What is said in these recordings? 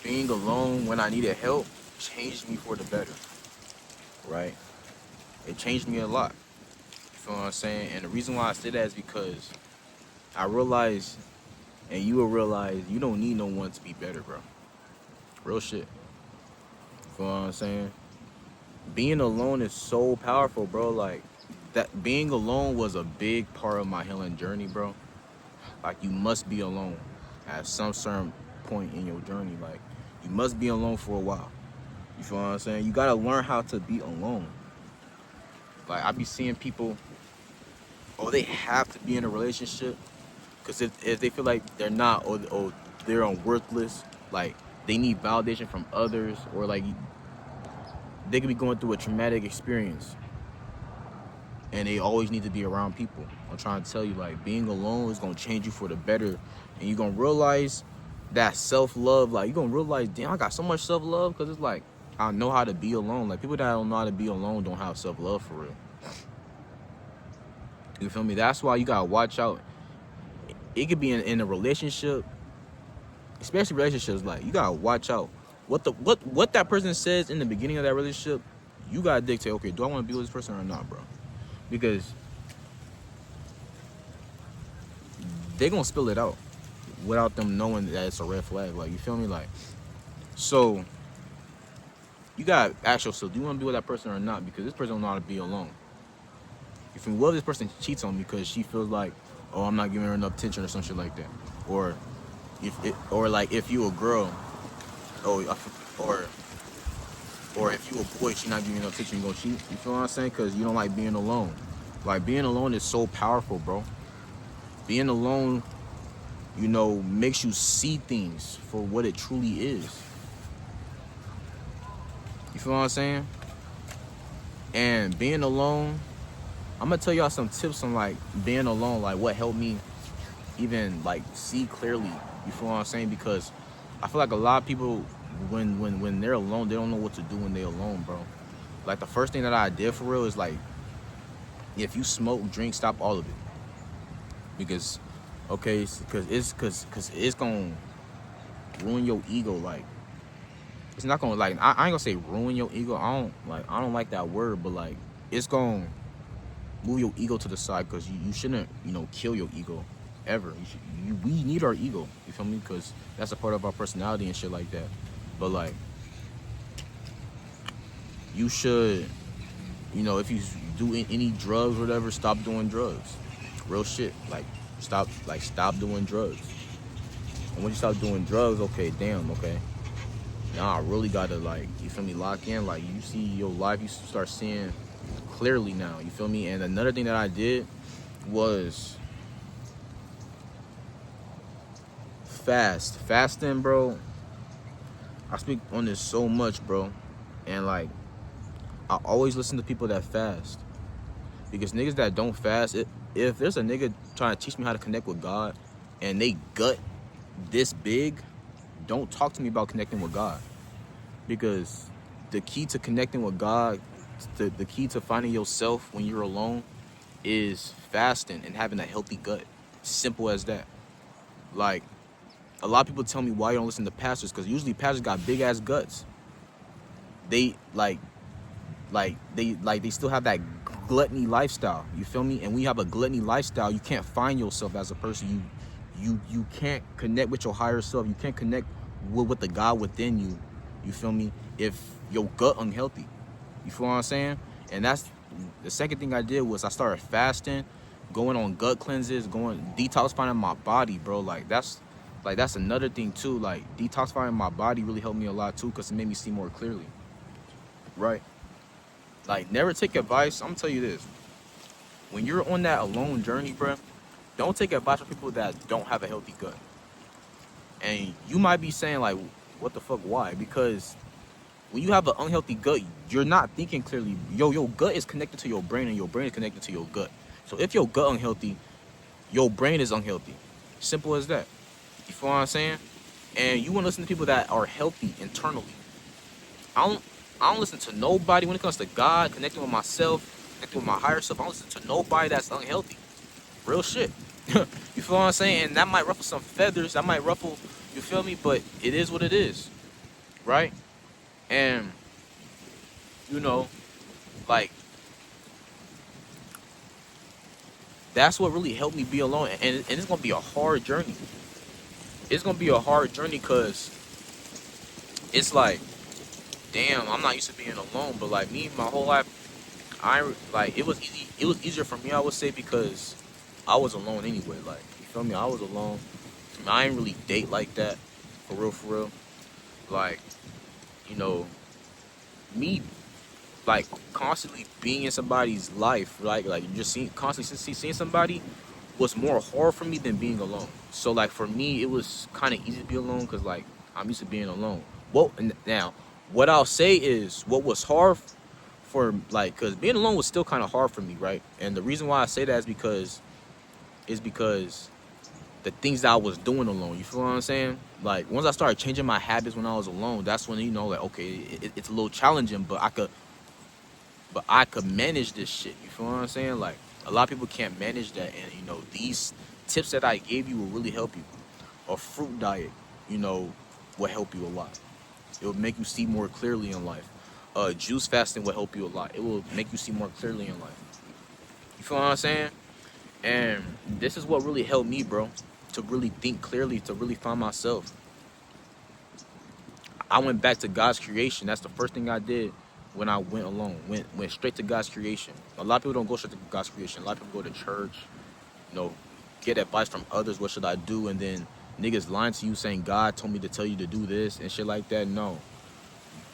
being alone when I needed help changed me for the better, right? It changed me a lot. You feel what I'm saying? And the reason why I say that is because I realized, and you will realize, you don't need no one to be better, bro. Real shit. You feel what I'm saying? Being alone is so powerful, bro. Like, that being alone was a big part of my healing journey, bro. Like, you must be alone at some certain point in your journey. Like, you must be alone for a while. You feel what I'm saying? You gotta learn how to be alone. Like, I be seeing people, oh, they have to be in a relationship because if they feel like they're not, or they're unworthless, like they need validation from others, or like they could be going through a traumatic experience and they always need to be around people. I'm trying to tell you, like, being alone is gonna change you for the better, and you're gonna realize that self-love. Like, you're gonna realize, damn, I got so much self-love because it's like I know how to be alone. Like, people that don't know how to be alone don't have self-love for real. You feel me? That's why you gotta watch out. It could be in a relationship, especially relationships. Like, you gotta watch out what that person says in the beginning of that relationship. You gotta dictate, okay, do I want to be with this person or not, bro? Because they gonna spill it out without them knowing that it's a red flag. Like, you feel me? Like, so you gotta ask yourself, do you want to be with that person or not? Because this person don't know how to be alone. If you love this person cheats on me because she feels like, oh, I'm not giving her enough attention or some shit like that, or if you a girl, oh, or if you a boy, she not giving you enough attention, you gonna cheat. You feel what I'm saying? Because you don't like being alone. Like, being alone is so powerful, bro. Being alone, makes you see things for what it truly is. You feel what I'm saying? And being alone, I'm gonna tell y'all some tips on, like, being alone, like what helped me even, like, see clearly. You feel what I'm saying? Because I feel like a lot of people, when they're alone, they don't know what to do when they're alone, bro. Like, the first thing that I did for real is, like, if you smoke, drink, stop all of it. Because, okay, because it's gonna ruin your ego. Like, it's not gonna, like, I ain't gonna say ruin your ego. I don't like that word, but, like, it's gonna move your ego to the side, because you shouldn't, kill your ego ever. We need our ego. You feel me? Because that's a part of our personality and shit like that. But, like, you should, if you do any drugs or whatever, stop doing drugs. Real shit. Like, stop doing drugs. And when you stop doing drugs, okay, damn, okay, now I really gotta, like, you feel me, lock in. Like, you see your life, you start seeing clearly now. You feel me? And another thing that I did was fasting, bro. I speak on this so much, bro, and, like, I always listen to people that fast, because niggas that don't fast, if there's a nigga trying to teach me how to connect with God and they gut this big, don't talk to me about connecting with God. Because the key to connecting with God, the key to finding yourself when you're alone, is fasting and having a healthy gut. Simple as that. Like, a lot of people tell me why you don't listen to pastors, because usually pastors got big ass guts. They they still have that gluttony lifestyle. You feel me? And when you have a gluttony lifestyle, you can't find yourself as a person. You can't connect with your higher self. You can't connect with the God within you. You feel me? If your gut unhealthy. You feel what I'm saying? And that's the second thing I did, was I started fasting, going on gut cleanses, going detoxifying my body, bro. That's another thing too. Like, detoxifying my body really helped me a lot too, because it made me see more clearly. Right? Like, never take advice. I'm gonna tell you this. When you're on that alone journey, bro, don't take advice from people that don't have a healthy gut. And you might be saying, like, what the fuck, why? Because when you have an unhealthy gut, you're not thinking clearly. Your gut is connected to your brain, and your brain is connected to your gut. So if your gut unhealthy, your brain is unhealthy. Simple as that. You feel what I'm saying? And you want to listen to people that are healthy internally. I don't listen to nobody when it comes to God, connecting with myself, connecting with my higher self. I don't listen to nobody that's unhealthy. Real shit. You feel what I'm saying? And that might ruffle some feathers. That might ruffle, you feel me? But it is what it is. right? And you know, like that's what really helped me be alone. And it's gonna be a hard journey. It's gonna be a hard journey because it's like, damn, I'm not used to being alone. But like me, my whole life, I like it was easy. It was easier for me, I would say, because I was alone anyway. Like you feel me? I was alone. I ain't really date like that, for real, for real. Like you know, me like constantly being in somebody's life, like you just constantly seeing somebody was more hard for me than being alone. So like for me, it was kind of easy to be alone because like I'm used to being alone. Well, now what I'll say is what was hard for like because being alone was still kind of hard for me, right? And the reason why I say that is because the things that I was doing alone. You feel what I'm saying? Like once I started changing my habits when I was alone, that's when like okay, it's a little challenging, but I could manage this shit. You feel what I'm saying? Like a lot of people can't manage that, and these tips that I gave you will really help you. A fruit diet, will help you a lot. It will make you see more clearly in life. Juice fasting will help you a lot. It will make you see more clearly in life. You feel what I'm saying? And this is what really helped me, bro, to really think clearly, to really find myself. I went back to God's creation. That's the first thing I did when I went alone. Went straight to God's creation. A lot of people don't go straight to God's creation. A lot of people go to church, get advice from others. What should I do? And then niggas lying to you saying God told me to tell you to do this and shit like that. No.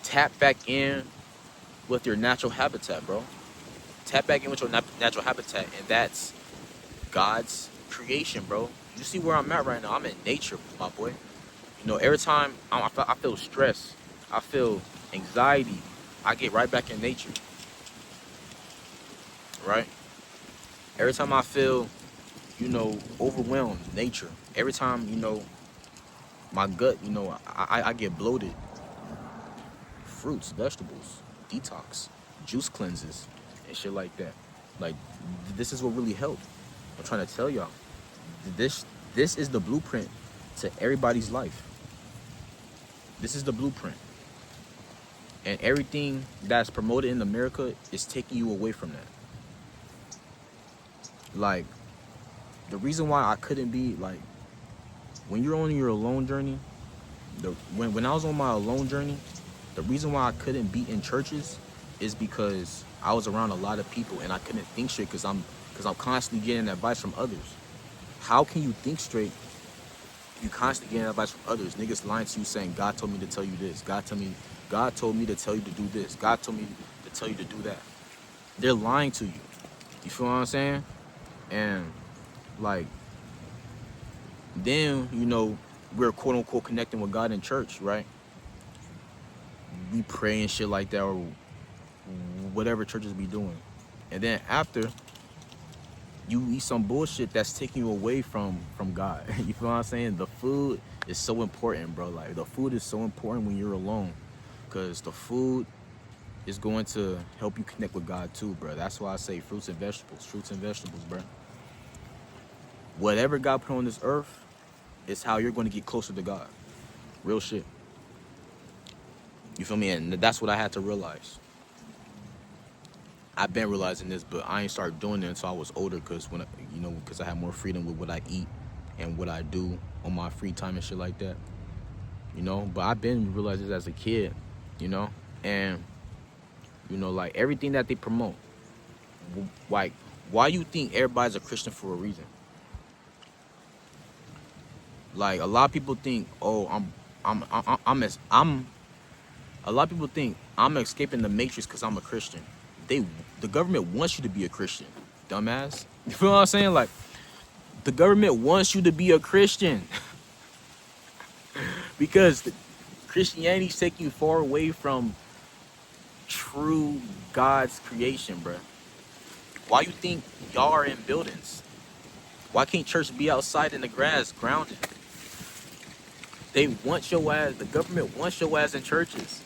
Tap back in with your natural habitat, bro. Tap back in with your natural habitat, and that's God's creation, bro. You see where I'm at right now? I'm in nature, my boy. Every time I feel stress, I feel anxiety, I get right back in nature, right? Every time I feel, overwhelmed, nature. Every time, my gut, I get bloated, fruits, vegetables, detox, juice cleanses, and shit like that. Like, this is what really helped. I'm trying to tell y'all, this this is the blueprint to everybody's life. This is the blueprint. And everything that's promoted in America is taking you away from that. Like, the reason why I couldn't be, like, when you're on your alone journey, when I was on my alone journey, the reason why I couldn't be in churches is because I was around a lot of people and I couldn't think straight because I'm constantly getting advice from others. How can you think straight? You constantly getting advice from others. Niggas lying to you saying God told me to tell you this. God told me to tell you to do this. God told me to tell you to do that. They're lying to you. You feel what I'm saying? And like then, we're quote unquote connecting with God in church, right? We pray and shit like that or whatever churches be doing. And then after you eat some bullshit that's taking you away from God. You feel what I'm saying? The food is so important, bro. Like the food is so important when you're alone. Cause the food is going to help you connect with God too, bro. That's why I say fruits and vegetables. Fruits and vegetables, bro. Whatever God put on this earth is how you're going to get closer to God. Real shit. You feel me? And that's what I had to realize. I've been realizing this, but I ain't started doing it until I was older. Cause because I had more freedom with what I eat and what I do on my free time and shit like that. But I've been realizing this as a kid. And like everything that they promote. Like, why you think everybody's a Christian for a reason? Like a lot of people think, oh, I'm a lot of people think I'm escaping the matrix because I'm a Christian. The government wants you to be a Christian, dumbass. You feel what I'm saying? Like the government wants you to be a Christian because Christianity's taking you far away from true God's creation, bruh. Why you think y'all are in buildings? Why can't church be outside in the grass, grounded? They want your ass. The government wants your ass in churches.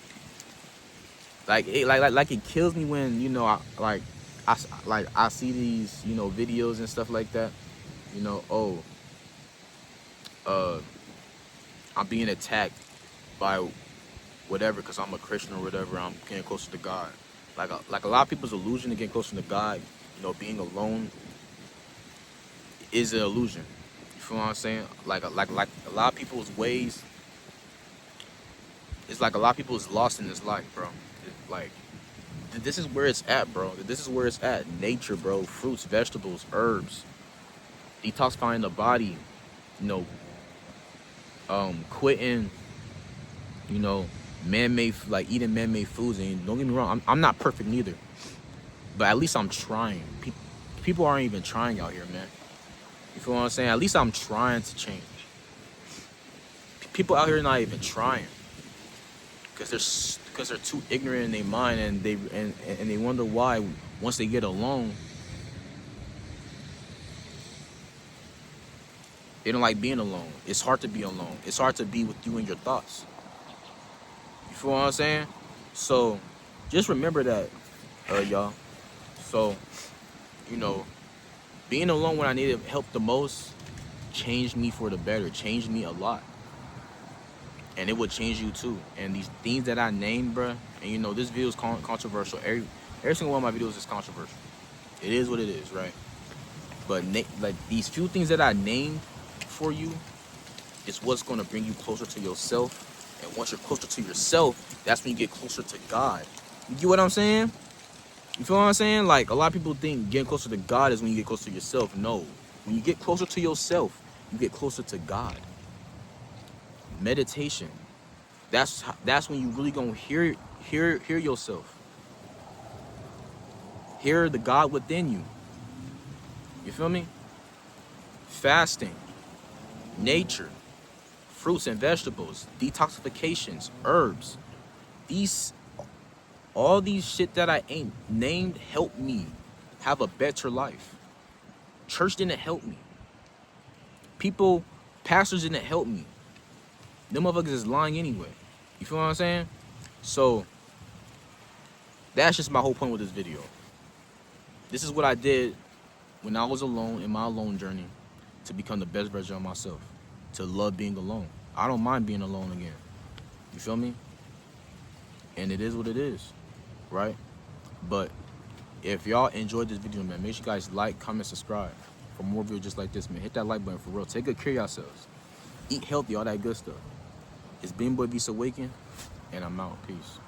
Like it kills me when I see these videos and stuff like that. Oh, uh, I'm being attacked by whatever, because I'm a Christian or whatever, I'm getting closer to God. Like a lot of people's illusion to getting closer to God, being alone is an illusion. You feel what I'm saying? Like a lot of people's ways, it's like a lot of people is lost in this life, bro. Like, this is where it's at, bro. This is where it's at. Nature, bro. Fruits, vegetables, herbs. Detoxifying the body. You know, quitting, man-made, like eating man-made foods. And don't get me wrong, I'm not perfect neither. But at least I'm trying. People aren't even trying out here, man. You feel what I'm saying? At least I'm trying to change. People out here not even trying. Because they're too ignorant in their mind, and they wonder why once they get alone, they don't like being alone. It's hard to be alone. It's hard to be with you and your thoughts. You feel what I'm saying? So just remember that, y'all. So, being alone when I needed help the most changed me for the better. Changed me a lot. And it would change you too. And these things that I named, bruh, and this video is controversial. Every single one of my videos is controversial. It is what it is, right? But like these few things that I named for you is what's going to bring you closer to yourself. And once you're closer to yourself, that's when you get closer to God. You get what I'm saying? You feel what I'm saying? Like, a lot of people think getting closer to God is when you get closer to yourself. No. When you get closer to yourself, you get closer to God. Meditation. That's when you really gonna hear yourself. Hear the God within you. You feel me? Fasting, nature, fruits and vegetables, detoxifications, herbs. All these shit that I ain't named help me have a better life. Church didn't help me. Pastors didn't help me. Them motherfuckers is lying anyway. You feel what I'm saying? So that's just my whole point with this video. This is what I did when I was alone in my alone journey to become the best version of myself. To love being alone. I don't mind being alone again. You feel me? And it is what it is. Right? But if y'all enjoyed this video, man, make sure you guys like, comment, subscribe for more videos just like this, man. Hit that like button for real. Take good care of yourselves. Eat healthy, all that good stuff. It's Bean Boy Beast Awaken, and I'm out. Peace.